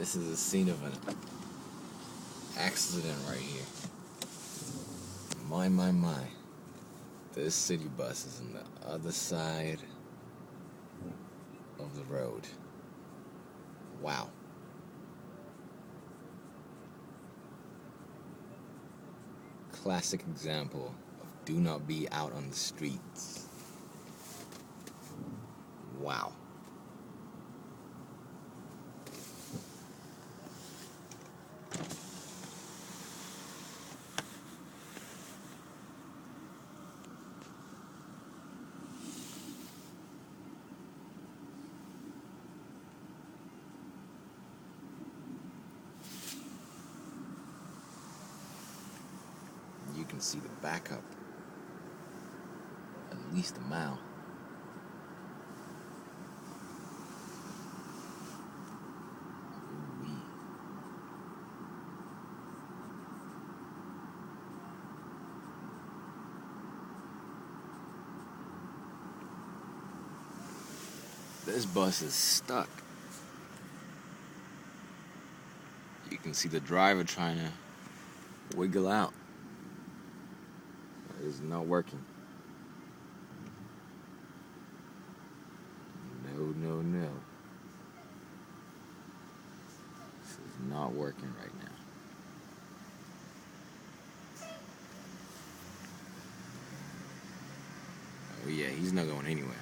This is a scene of an accident right here. My. This city bus is on the other side of the road. Wow. Classic example of do not be out on the streets. Wow. You can see the backup at least a mile. Ooh-wee. This bus is stuck. You can see the driver trying to wiggle out. It is not working. No. This is not working right now. Oh yeah, he's not going anywhere.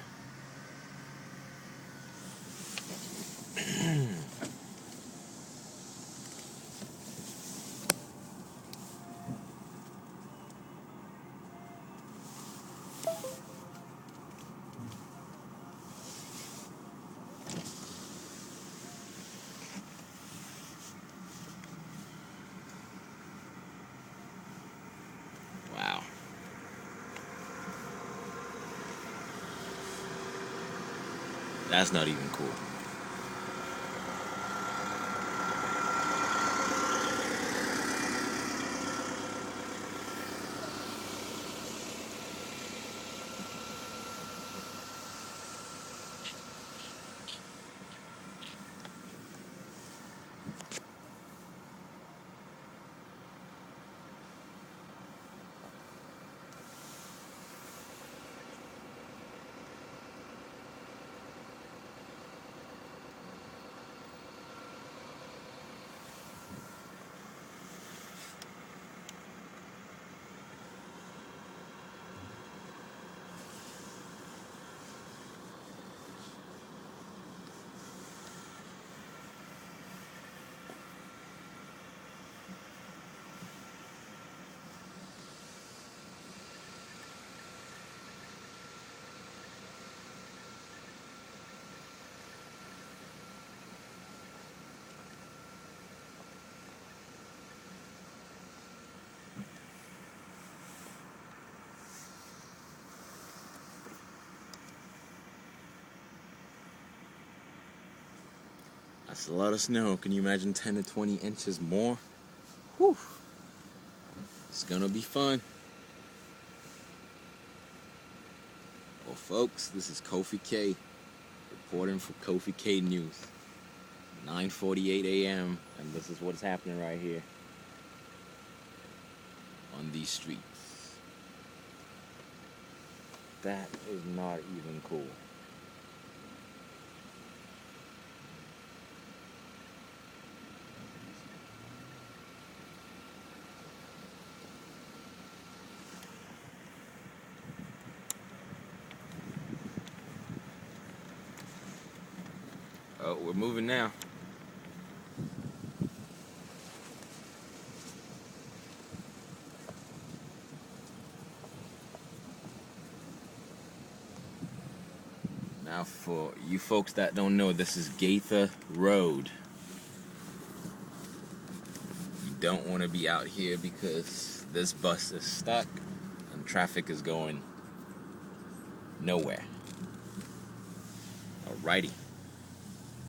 Wow. That's not even cool. That's a lot of snow. Can you imagine 10 to 20 inches more? Whew. It's gonna be fun. Well, folks, this is Kofi K reporting for Kofi K News. 9:48 a.m. and this is what's happening right here on these streets. That is not even cool. Oh, we're moving now. Now, for you folks that don't know, this is Gaither Road. You don't want to be out here because this bus is stuck and traffic is going nowhere. Alrighty.